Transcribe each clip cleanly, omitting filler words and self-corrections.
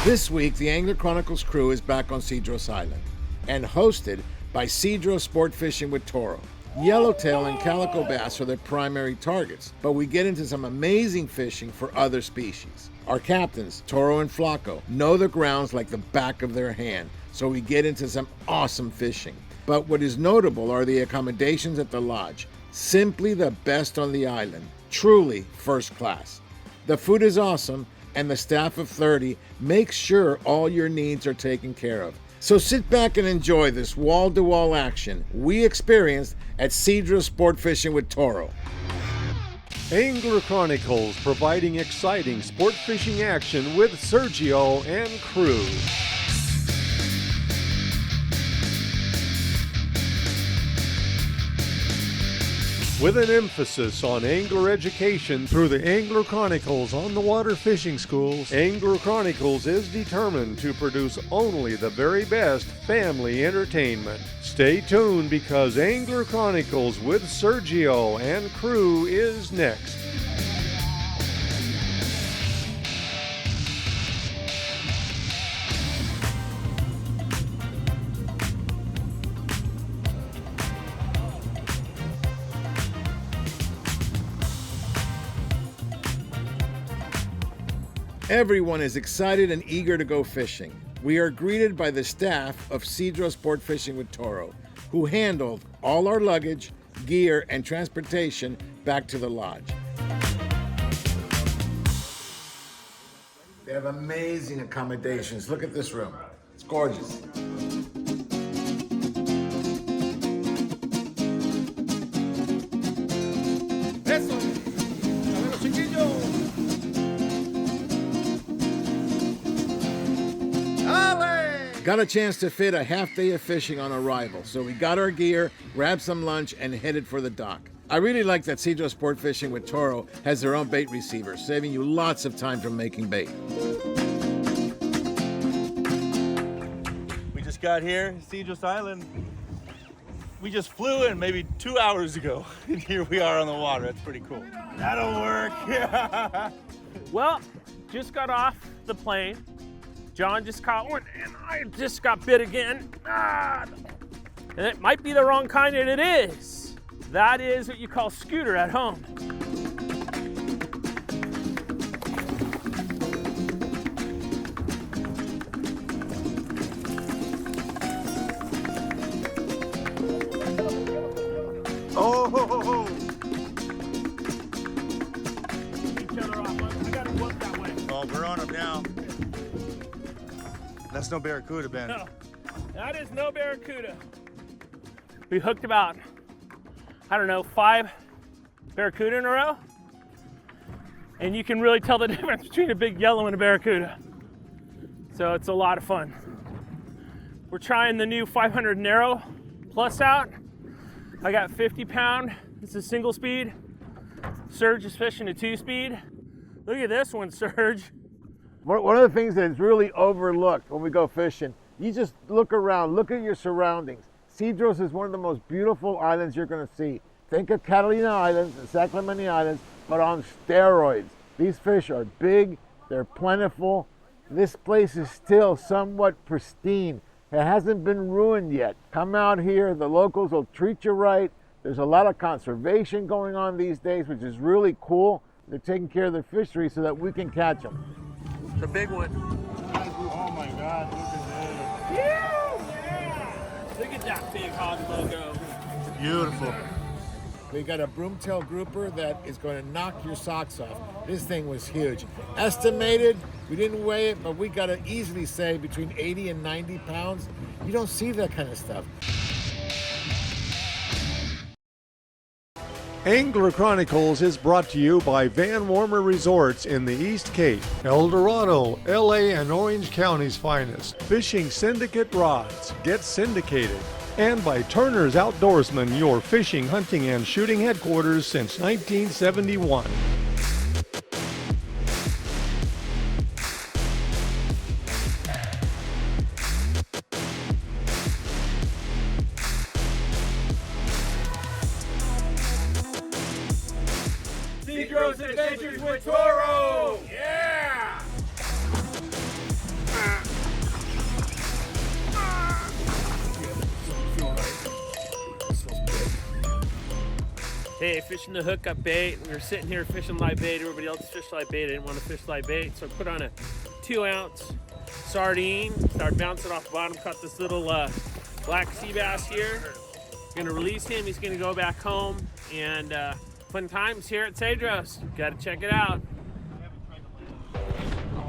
This week, the Angler Chronicles crew is back on Cedros Island and hosted by Cedros Sportfishing with Toro. Yellowtail and calico bass are their primary targets, but we get into some amazing fishing for other species. Our captains, Toro and Flacco, know the grounds like the back of their hand, so we get into some awesome fishing. But what is notable are the accommodations at the lodge. Simply the best on the island. Truly first class. The food is awesome, and the staff of 30 makes sure all your needs are taken care of. So sit back and enjoy this wall-to-wall action we experienced at Cedros Sportfishing with Toro. Angler Chronicles, providing exciting sport fishing action with Sergio and crew. With an emphasis on angler education through the Angler Chronicles on the water fishing schools, Angler Chronicles is determined to produce only the very best family entertainment. Stay tuned because Angler Chronicles with Sergio and crew is next. Everyone is excited and eager to go fishing. We are greeted by the staff of Cedros Sportfishing with Toro, who handled all our luggage, gear, and transportation back to the lodge. They have amazing accommodations. Look at this room. It's gorgeous. Got a chance to fit a half day of fishing on arrival, so we got our gear, grabbed some lunch, and headed for the dock. I really like that Cedros Sportfishing with Toro has their own bait receiver, saving you lots of time from making bait. We just got here, Cedros Island. We just flew in maybe 2 hours ago, and here we are on the water. That's pretty cool. That'll work. Yeah. Well, just got off the plane. John just caught one, and I just got bit again. And it might be the wrong kind, and it is. That is what you call scooter at home. Oh! Each other off. I got to work that way. Oh, we're on them now. That's no barracuda, Ben. No, that is no barracuda. We hooked about, I don't know, 5 barracuda in a row. And you can really tell the difference between a big yellow and a barracuda. So it's a lot of fun. We're trying the new 500 Narrow Plus out. I got 50-pound. It's a single speed. Serge is fishing a 2-speed. Look at this one, Serge. One of the things that is really overlooked when we go fishing, you just look around, look at your surroundings. Cedros is one of the most beautiful islands you're going to see. Think of Catalina Islands and San Clemente Islands, but on steroids. These fish are big, they're plentiful. This place is still somewhat pristine. It hasn't been ruined yet. Come out here, the locals will treat you right. There's a lot of conservation going on these days, which is really cool. They're taking care of their fishery so that we can catch them. The big one. Oh my God, look at Yeah. Look at that big hog logo. this. Beautiful. We got a Broomtail Grouper that is going to knock your socks off. This thing was huge. Estimated, we didn't weigh it, but we got to easily say between 80 and 90 pounds. You don't see that kind of stuff. Angler Chronicles is brought to you by Van Warmer Resorts in the East Cape, El Dorado, LA and Orange County's finest. Fishing Syndicate Rods. Get syndicated. And by Turner's Outdoorsman, your fishing, hunting, and shooting headquarters since 1971. Cedros Adventures with Toro! Yeah! Hey, fishing the hookup bait. We were sitting here fishing live bait. Everybody else fished live bait. I didn't want to fish live bait, so I put on a 2-ounce sardine. Started bouncing off the bottom. Caught this little black sea bass here. Gonna release him. He's gonna go back home. And fun times here at Cedros. Gotta check it out.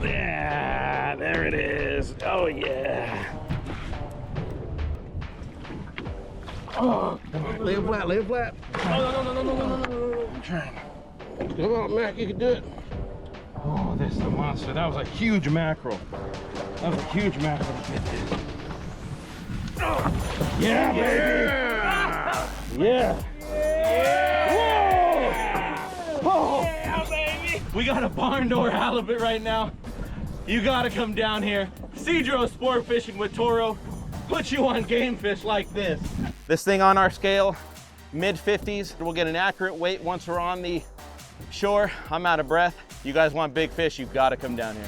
Yeah, there it is. Oh yeah. Oh, lay it flat, lay it flat. Oh, no. I'm trying. Come on, Mac, you can do it. Oh, this is a monster. That was a huge mackerel. That was a huge mackerel. Oh. Yeah, baby. Yeah. Whoa. Yeah, baby. We got a barn door halibut right now. You gotta come down here. Cedros Sportfishing with Toro. Put you on game fish like this. This thing on our scale, mid-50s. We'll get an accurate weight once we're on the shore. I'm out of breath. You guys want big fish, you've got to come down here.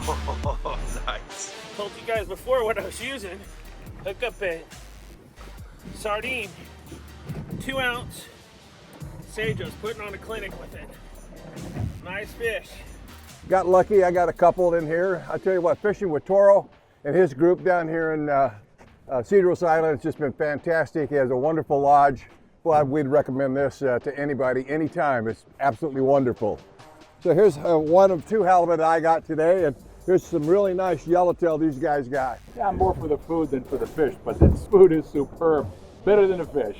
Oh, nice. Told you guys before what I was using. Hookup bait, sardine, 2-ounce Cedros, putting on a clinic with it. Nice fish. Got lucky, I got a couple in here. I tell you what, fishing with Toro and his group down here in Cedros Island, it's just been fantastic. He has a wonderful lodge. Well, we'd recommend this to anybody, anytime. It's absolutely wonderful. So here's one of 2 halibut I got today, and here's some really nice yellowtail these guys got. Yeah, more for the food than for the fish, but this food is superb. Better than the fish.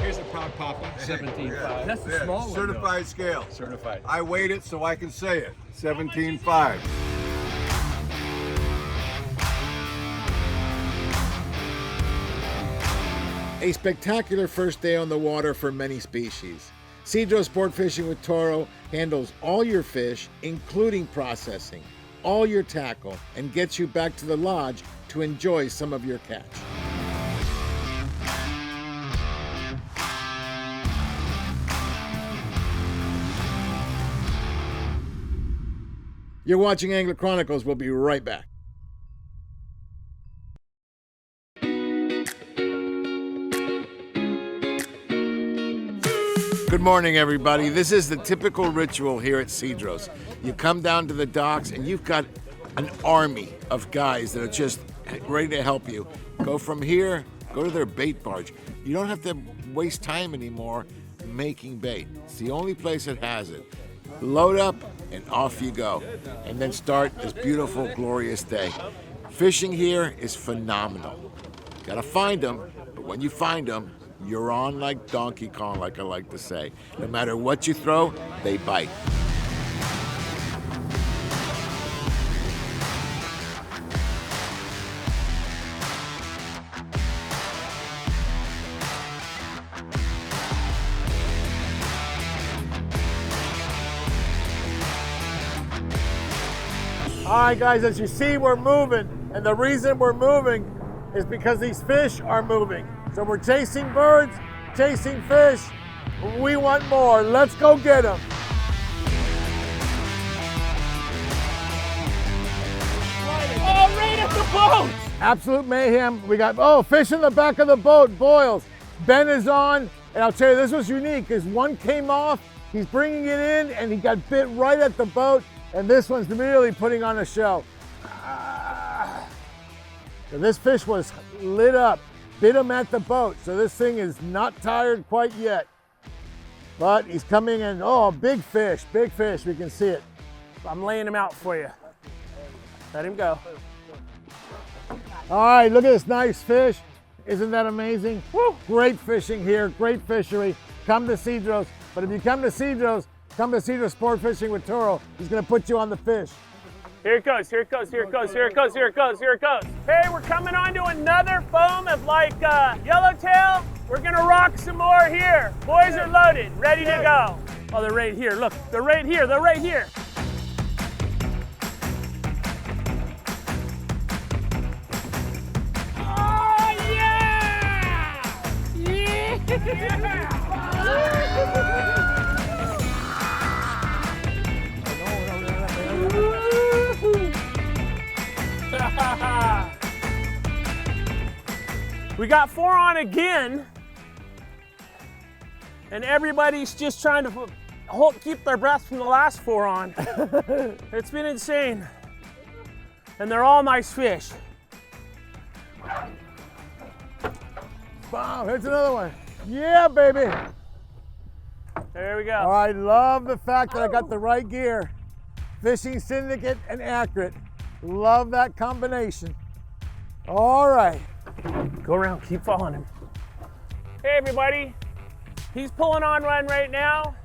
Here's a proud papa. 17.5. That's the small one. Certified scale. Certified. I weighed it so I can say it. 17.5. A spectacular first day on the water for many species. Cedros Sportfishing with Toro handles all your fish, including processing, all your tackle, and gets you back to the lodge to enjoy some of your catch. You're watching Angler Chronicles. We'll be right back. Good morning, everybody. This is the typical ritual here at Cedros. You come down to the docks and you've got an army of guys that are just ready to help you. Go from here, go to their bait barge. You don't have to waste time anymore making bait. It's the only place that has it. Load up and off you go. And then start this beautiful, glorious day. Fishing here is phenomenal. Gotta find them, but when you find them, you're on like Donkey Kong, like I like to say. No matter what you throw, they bite. All right, guys, as you see, we're moving. And the reason we're moving is because these fish are moving. So we're chasing birds, chasing fish. We want more. Let's go get them. Oh, right at the boat! Absolute mayhem. We got, fish in the back of the boat, boils. Ben is on, and I'll tell you, this was unique because one came off, he's bringing it in, and he got bit right at the boat, and this one's really putting on a show. So this fish was lit up, bit him at the boat, so this thing is not tired quite yet. But he's coming in, big fish, we can see it. I'm laying him out for you. Let him go. All right, look at this nice fish. Isn't that amazing? Woo. Great fishing here, great fishery. Come to Cedros. But if you come to Cedros Sportfishing with Toro. He's gonna put you on the fish. Here it goes, here it goes, here it goes, here it goes, here it goes, here it goes. Hey, we're coming on to another foam of like yellowtail. We're gonna rock some more here. Boys are loaded, ready to go. Oh, they're right here, look, they're right here, they're right here. Oh, yeah! Yeah! We got 4 on again, and everybody's just trying to keep their breath from the last 4 on. It's been insane, and they're all nice fish. Wow, here's another one. Yeah, baby. There we go. All right, love the fact that I got the right gear. Fishing syndicate and accurate. Love that combination. All right. Go around, keep following him. Hey everybody, he's pulling on one right now.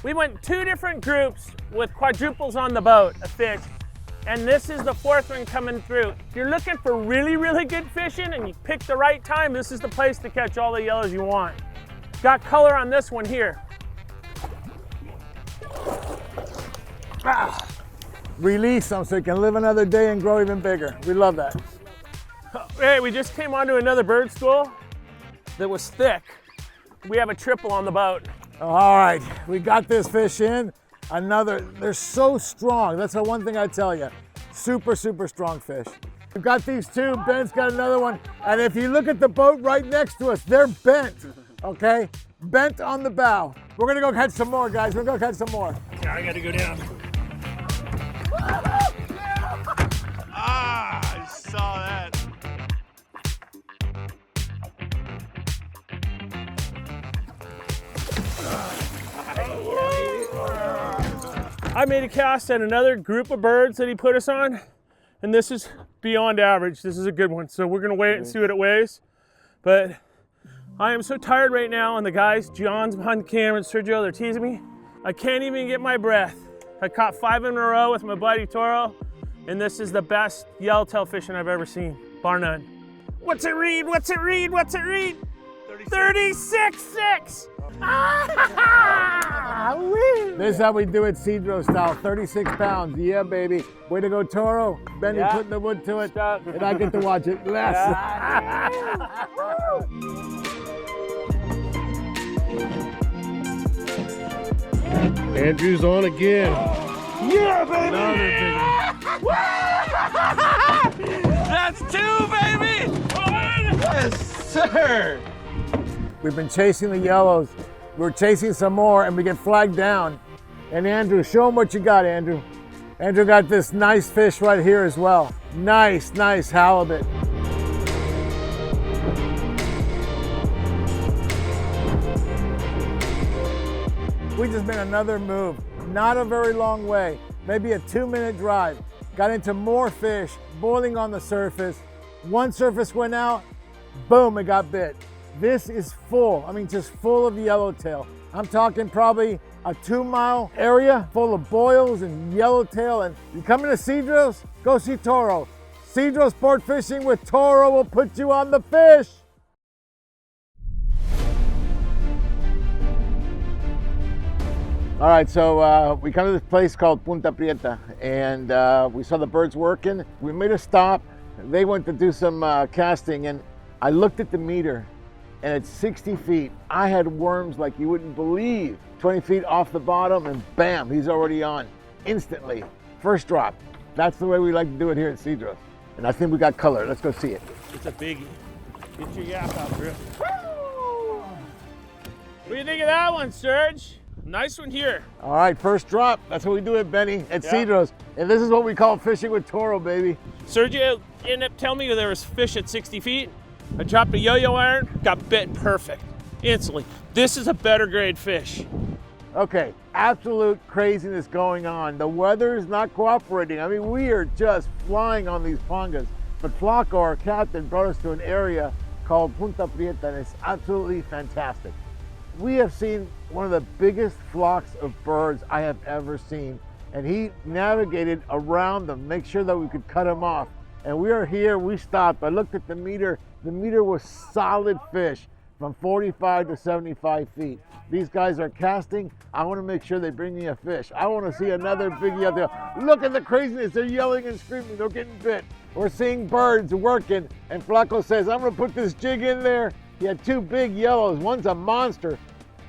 We went 2 different groups with quadruples on the boat of fish, and this is the 4th one coming through. If you're looking for really, really good fishing and you pick the right time, this is the place to catch all the yellows you want. Got color on this one here. Release them so you can live another day and grow even bigger. We love that. Hey, we just came onto another bird school that was thick. We have a triple on the boat. All right, we got this fish in. They're so strong. That's the one thing I tell you. Super, super strong fish. We've got these 2, Ben's got another one. And if you look at the boat right next to us, they're bent, okay? Bent on the bow. We're gonna go catch some more, guys. We're gonna go catch some more. Yeah, I gotta go down. I saw that. I made a cast at another group of birds that he put us on, and this is beyond average. This is a good one, so we're gonna wait and see what it weighs. But I am so tired right now, and the guys, John's behind the camera and Sergio, they're teasing me. I can't even get my breath. I caught 5 in a row with my buddy Toro, and this is the best yellowtail fishing I've ever seen, bar none. What's it read? What's it read? What's it read? 36.6. This is how we do it Cedros style, 36 pounds. Yeah, baby. Way to go, Toro. Benny putting the wood to it, and I get to watch it. Yes. Andrew's on again. Yeah, baby! That's 2, baby! Yes, sir! We've been chasing the yellows. We're chasing some more, and we get flagged down. And Andrew, show them what you got, Andrew. Andrew got this nice fish right here as well. Nice, nice halibut. We just made another move. Not a very long way, maybe a 2-minute drive. Got into more fish, boiling on the surface. One surface went out, boom, it got bit. This is full, I mean just full of yellowtail. I'm talking probably a 2-mile area full of boils and yellowtail. And you coming to Cedros? Go see Toro. Cedros Sport Fishing with Toro will put you on the fish. All right, so we come to this place called Punta Prieta, and we saw the birds working. We made a stop. They went to do some casting, and I looked at the meter, and it's 60 feet. I had worms like you wouldn't believe. 20 feet off the bottom, and bam, he's already on instantly. First drop. That's the way we like to do it here at Cedros. And I think we got color. Let's go see it. It's a biggie. Get your yak out, bro. What do you think of that one, Serge? Nice one here. All right, first drop. That's what we do at Benny at Cedros. And this is what we call fishing with Toro, baby. Sergio ended up telling me there was fish at 60 feet. I dropped a yo-yo iron, got bit perfect, instantly. This is a better grade fish. Okay, absolute craziness going on. The weather is not cooperating. I mean, we are just flying on these pongas. But Flaco, our captain, brought us to an area called Punta Prieta, and it's absolutely fantastic. We have seen one of the biggest flocks of birds I have ever seen and he navigated around them, make sure that we could cut him off. And we are here, we stopped. I looked at the meter was solid fish from 45 to 75 feet. These guys are casting. I want to make sure they bring me a fish. I want to see another big yellowtail. Look at the craziness. They're yelling and screaming. They're getting bit. We're seeing birds working. And Flaco says, I'm going to put this jig in there. He had two big yellows. One's a monster,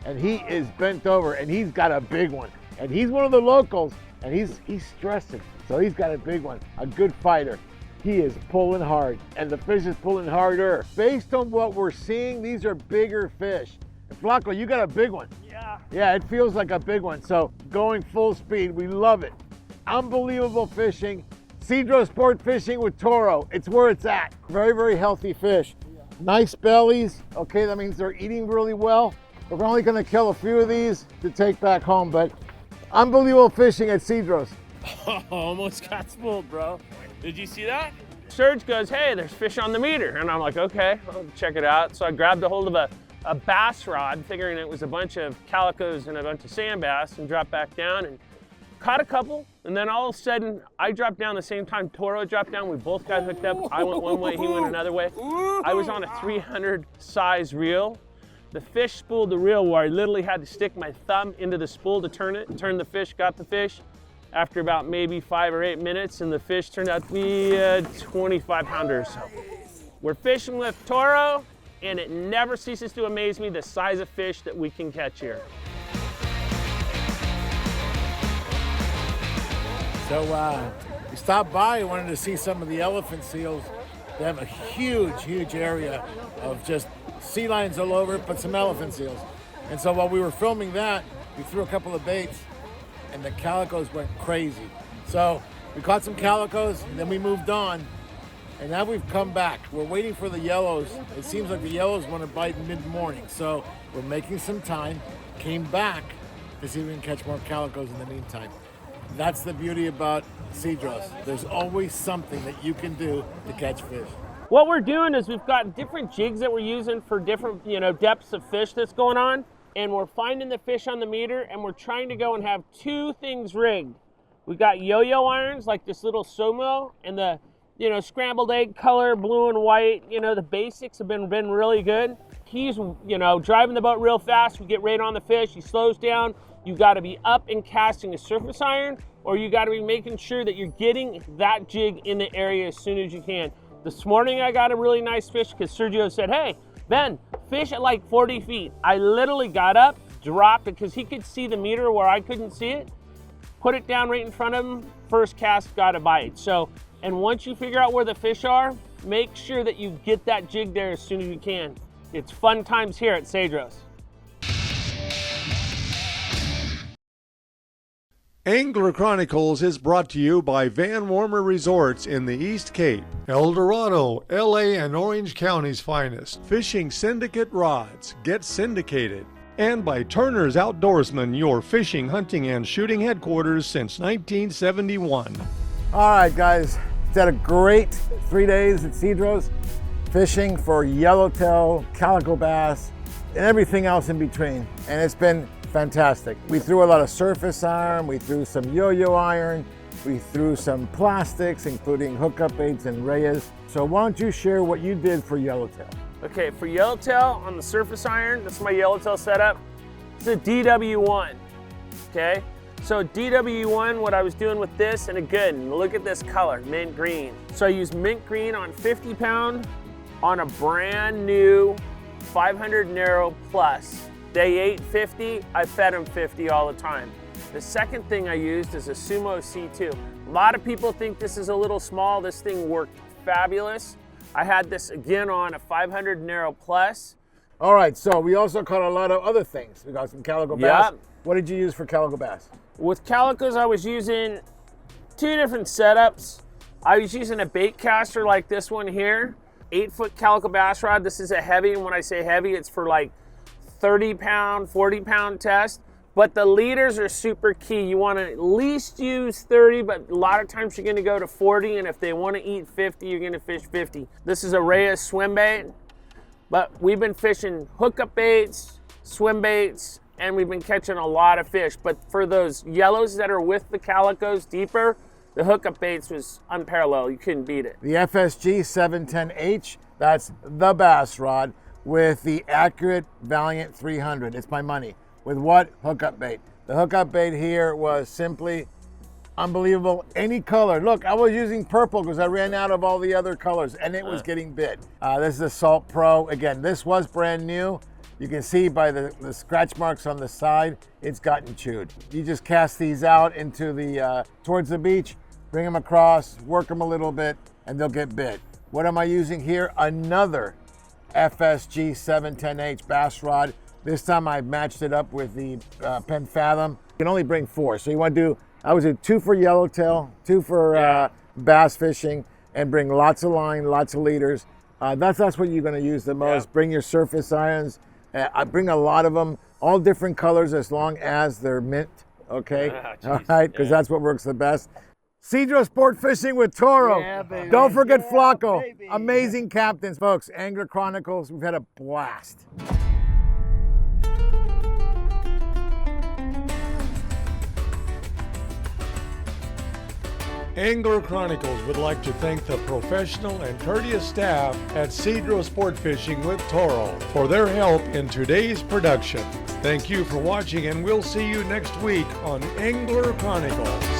and he is bent over, and he's got a big one. And he's one of the locals, and he's stressing. So he's got a big one, a good fighter. He is pulling hard, and the fish is pulling harder. Based on what we're seeing, these are bigger fish. And Flaco, you got a big one. Yeah. Yeah, it feels like a big one. So going full speed, we love it. Unbelievable fishing. Cedros Sport Fishing with Toro. It's where it's at. Very, very healthy fish. Nice bellies. Okay, that means they're eating really well. We're only gonna kill a few of these to take back home, but unbelievable fishing at Cedros. Oh, almost got spooled, bro. Did you see that? Serge goes, hey, there's fish on the meter. And I'm like, okay, I'll check it out. So I grabbed a hold of a bass rod, figuring it was a bunch of calicos and a bunch of sand bass, and dropped back down and caught a couple. And then all of a sudden, I dropped down the same time Toro dropped down. We both got hooked up. I went one way, he went another way. I was on a 300 size reel. The fish spooled the reel where I literally had to stick my thumb into the spool to turn it, turn the fish, got the fish. After about maybe 5 or 8 minutes, and the fish turned out to be 25 pounders. So we're fishing with Toro, and it never ceases to amaze me the size of fish that we can catch here. So we stopped by, wanted to see some of the elephant seals. They have a huge, huge area of just sea lions all over it, but some elephant seals. And so while we were filming that, we threw a couple of baits, and the calicos went crazy. So we caught some calicos, and then we moved on, and now we've come back. We're waiting for the yellows. It seems like the yellows want to bite mid-morning, so we're making some time, came back to see if we can catch more calicos in the meantime. That's the beauty about Cedros. There's always something that you can do to catch fish. What we're doing is we've got different jigs that we're using for different, depths of fish that's going on. And we're finding the fish on the meter, and we're trying to go and have two things rigged. We got yo-yo irons, like this little Somo, and the, scrambled egg color, blue and white. The basics have been really good. He's, driving the boat real fast. We get right on the fish. He slows down. You got to be up and casting a surface iron, or you got to be making sure that you're getting that jig in the area as soon as you can. This morning I got a really nice fish because Sergio said, hey, Ben, fish at like 40 feet. I literally got up, dropped it because he could see the meter where I couldn't see it, put it down right in front of him, first cast, got a bite. So, and once you figure out where the fish are, make sure that you get that jig there as soon as you can. It's fun times here at Cedros. Angler Chronicles is brought to you by Van Warmer Resorts in the East Cape, El Dorado, LA and Orange County's finest, Fishing Syndicate Rods, get syndicated, and by Turner's Outdoorsman, your fishing, hunting, and shooting headquarters since 1971. All right, guys, it's had a great 3 days at Cedros, fishing for yellowtail, calico bass, and everything else in between, and it's been fantastic. We threw a lot of surface iron, we threw some yo-yo iron, we threw some plastics, including hookup baits and rayas. So why don't you share what you did for yellowtail? Okay, for yellowtail on the surface iron, this is my yellowtail setup. It's a DW1, okay? So DW1, what I was doing with this, and again, look at this color, mint green. So I used mint green on 50 pound on a brand new 500 Narrow Plus. They ate 50, I fed them 50 all the time. The second thing I used is a Sumo C2. A lot of people think this is a little small. This thing worked fabulous. I had this again on a 500 Narrow Plus. All right, so we also caught a lot of other things. We got some calico bass. Yep. What did you use for calico bass? With calicos, I was using two different setups. I was using a bait caster like this one here, 8-foot calico bass rod. This is a heavy, and when I say heavy, it's for like 30 pound, 40 pound test. But the leaders are super key. You want to at least use 30, but a lot of times you're going to go to 40, and if they want to eat 50, you're going to fish 50. This is a Reyes swim bait, but we've been fishing hookup baits, swim baits, and we've been catching a lot of fish. But for those yellows that are with the calicos deeper, the hookup baits was unparalleled. You couldn't beat it. The FSG 710H, that's the bass rod with the accurate Valiant 300. It's my money. With what? Hookup bait. The hookup bait here was simply unbelievable. Any color. Look, I was using purple because I ran out of all the other colors and it was getting bit. This is a Salt Pro. Again, this was brand new. You can see by the scratch marks on the side, it's gotten chewed. You just cast these out into the, towards the beach, bring them across, work them a little bit, and they'll get bit. What am I using here? Another FSG 710H bass rod. This time I matched it up with the Penn Fathom. You can only bring 4. So you want to do, I was at 2 for yellowtail, 2 for bass fishing, and bring lots of line, lots of leaders. That's what you're going to use the most. Yeah. Bring your surface irons. I bring a lot of them, all different colors as long as they're mint, okay? All right, because that's what works the best. Cedros Sportfishing with Toro. Yeah, baby. Don't forget Flacco. Baby. Amazing captains, folks. Angler Chronicles, we've had a blast. Angler Chronicles would like to thank the professional and courteous staff at Cedros Sportfishing with Toro for their help in today's production. Thank you for watching, and we'll see you next week on Angler Chronicles.